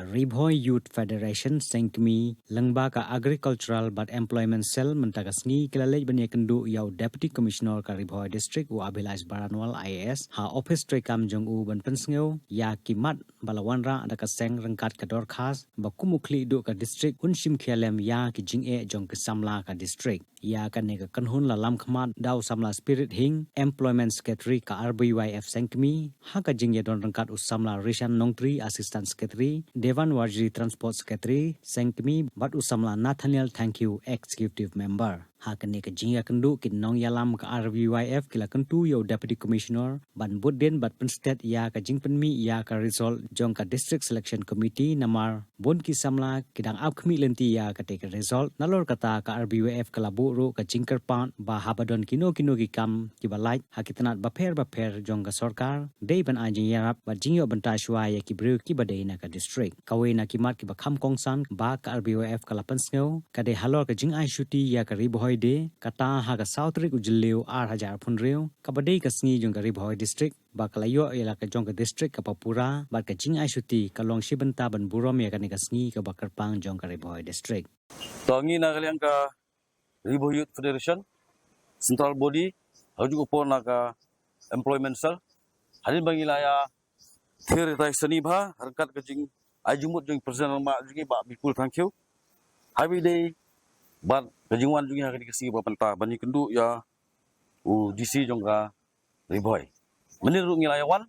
Riboy Youth Federation Sengkmi Lengba ka Agricultural but Employment Cell mentagasngi kelalej banya kendu yau Deputy Commissioner ka Riboy District u Abilas Baranwal IAS ha office trekam jong u ban pensngeu ya kimat balawanra ada kaseng rengkat ka dorkhas bakumukli du ka district unshim khialem ya ki jing jong kesamla ka district ya kan ne ka kanhun la lam khmat daw samla spirit hing Employment Secretary ka RBYF Sengkmi ha ka jing don rengkat usamla Rishan Nongtri Assistant Secretary Devan Warji Transport Secretary Sengkmi bat usamla Nathaniel Thank You Executive Member ha kene ke jinga kendu kin nong yalam ka RBYF kila kentu yo Deputy Commissioner ban budden bat penstet ya ka jing penmi ya ka result jong ka District Selection Committee namar bon ki samla kidang ap khmi lenti ya ka take result nalor kata ka RBYF kala ru ka jingker pan ba habadon kino ki kam ki balai ha kitanat ba pher jong ka sarkar dei ban ajing yarap ba jingyo banta shwa ya ki bru ki badei na ka district kawe na kimat ki ba kham kongsan ba ka RBYF kala pensngeu ka de halor ka jing ai shuti ya ka riboy de kata ha ka sautrik ujleu 8000 phunreu ka badei ka sngi jong ka riboy district ba kalayo ya ka jong ka district ka papura ba ka jing ai shuti ka long shibanta ban burom ya ka ni ka sngi ka ba karpang jong ka riboy district tangi na kalian ka Riboy Youth Federation Central Body haju upon ka Employment Cell hadin bangilaya thir tai sani bha harkat ka jing ajumut jong presiden ma jungi ba bikul thank you habi dei ban kajingwan jungi ha kasi ba panta bani kendu ya u DC jong ka Riboy menir ngilaya wan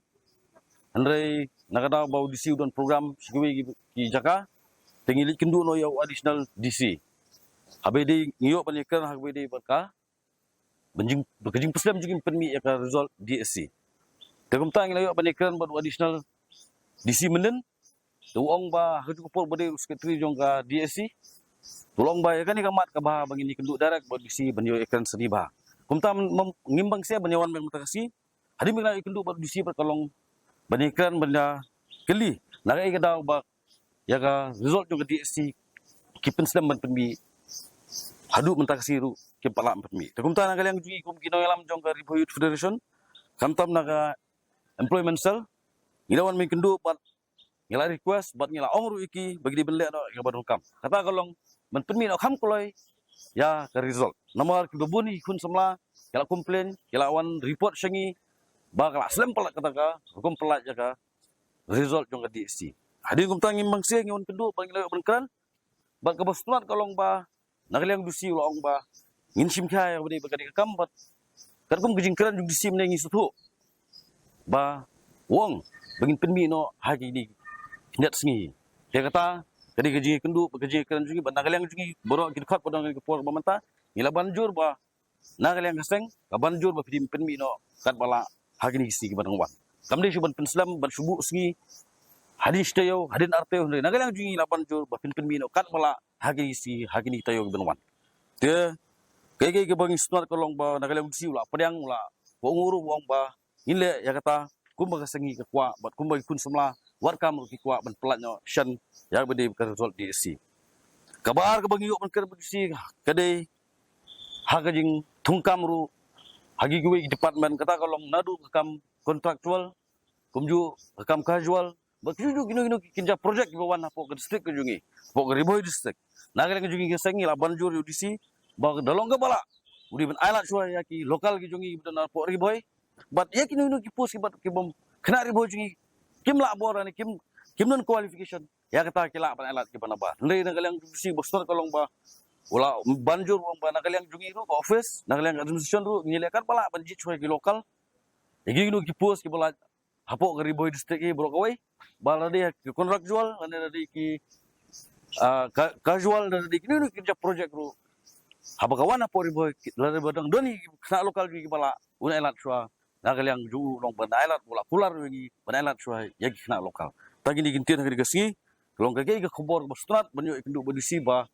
andre nakada ba DC don program sigwe ki jaka tengilit kendu no ya additional DC habi dei ngiyo panikan habi dei barka benjing bekajing presiden jungi penmi ya ka result DSC tegum tang ngilaya panikan ba additional DC menen tuong ba haju ko bode secretary jong ka DSC tolong ba kan ikamat ka ba bangini kenduk darak ba DC banyo ikan seni ba kumta ngimbang sia banyawan bang makasi hadi mingna kenduk ba DC berkalong banikan benda keli nagai ka daw ba ya ka result jong ka DSC kipen sedam ban penmi hadu mentakasi ru kepala penmi kumta na kalian jungi kum kinoyalam jong ka Riboy Youth Federation kantam naga Employment Cell ilawan min kenduk ba ngila request bat ngila ongru iki bagi di benle no nga badung kam kata kalong man penmi no kam koloi ya ka result nomor ki babuni kun samla kala komplain kala wan report syangi ba kala slem pala kata ka hukum pala jaga result jong ka DSC hadi kum tangi mangsia ngon kendu bang ngila benkan bat ka bostrat kalong ba nakaliang dusi ulong ba ngin sim kaya bade bagadi ka kam bat kan kum gijingkran jung disim ne ngi sutu ba wong bangin penmi no hagi di net sengi dia kata kadi gaji kendu gaji kan jungi ban nakaliang jungi borok ki khat podang ki por bamanta ngila banjur ba nakaliang kaseng ka banjur ba pidim penmi no kat bala hagini si ki badang wan kamde shuban penslam ban subu sengi hadin stayo hadin arteo nakaliang jungi la banjur ba penmi no kat bala hagini tayo ki banwan te kay ke bang snor kolong ba nakaliang si ula padang ula nguru wong ba ile ya kata kumba kasengi ka kwa bat kumba kun semla warkam ki kwa ban pelatnya shan ya bade ka result DSC kabar ka bangiyo ban ker DSC kadai hagajing thungkam ru hagi gwe department kata kalong nadu kam kontraktual kumju kam casual bakju gino kinja project bawan apo ke district ke jungi apo ke Riboy district nagale ke jungi kesengi la banjur UDC ba dalong ka bala udi ban ailat suai ya ki lokal ki jungi dan apo Riboy but ya kino ki pos ki bat ki bom kena Riboy jungi kim la bor ni kim non qualification ya kata kila ban alat ki banaba le nagalang si bostor kolong ba wala banjur wong ba nagalang jungi ru office nagalang administration ru ngilekan pala banji choi ki lokal igi nu ki pos ki bala hapo ke Riboy district ki bro kawai bala dia ki kontraktual ane di ki casual dan di kini kerja project ru haba kawan apo Riboy la badang doni kena lokal ki bala una alat chua nagalang ju long ban alat bola kular wi ban alat chua ya kena lokal tagi ni gintin hari kasi long kage ke khobor bostrat banyo ikendu bodisi ba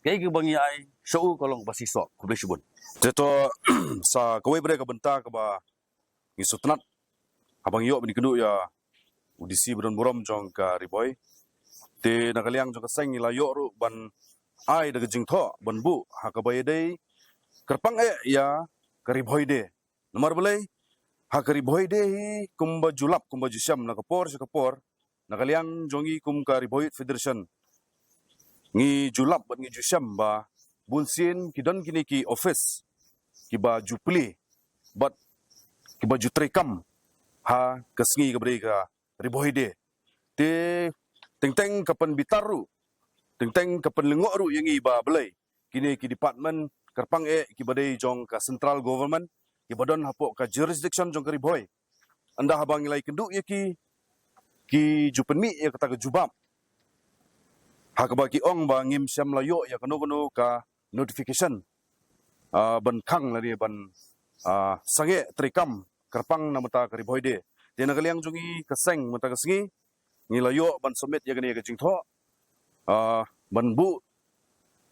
kage ke bangi ai show kolong basiso kubesubun teto sa kawai bre ka benta ka ba isutnat abang yo bani kendu ya udisi bron borom jong ka Riboy te nakaliang jong ka seng ila yo ru ban ai daga jingtho ban bu ha ka bay dei kerpang ya ka Riboy de nomor belai ha ka Riboy de kumba julap kumba jusyam na kapor sa kapor nakaliang jongi kum ka riboyit federation ngi julap bat ngi jusyam ba bunsin kidon kini ki office kiba jupli bat kiba jutrekam ha kasngi kabri ka ribohide te teng kapan bitaru teng kapan lengok ru yang iba belai kini ki department kerpang kibadai jong ka central government kibadon hapok ka jurisdiction jong ka riboy anda habang ilai kenduk ya ki jupenmi ya kata ke jubam ha ka bagi ong ba ngim syam layo ya kono ka notification ban khang lari ban sange trekam kerpang namata ka riboy de tena kaliang jungi kaseng mata kasengi nilayo ban submit ya gani ka jingtho ban bu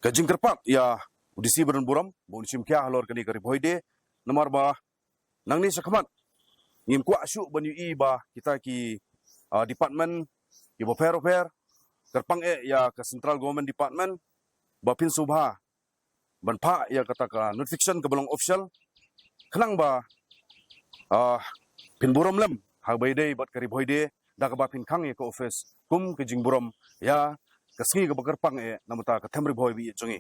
ka jing kerpak ya udisi badan buram bu sim kya halor kani ka riboy de nomor ba nang ni sakhamat ngim ku asyu ban ui ba kita ki department ki bofer kerpang ya ka central government department ba pin subha ban pha ya kata ka notification ka belong official khnang ba pin buram lem ha bai dei bat kari boy de da ka ba pin khang ya ka office kum ke jing buram ya kasngi ka bagar pang namuta ka thamri boy bi jongi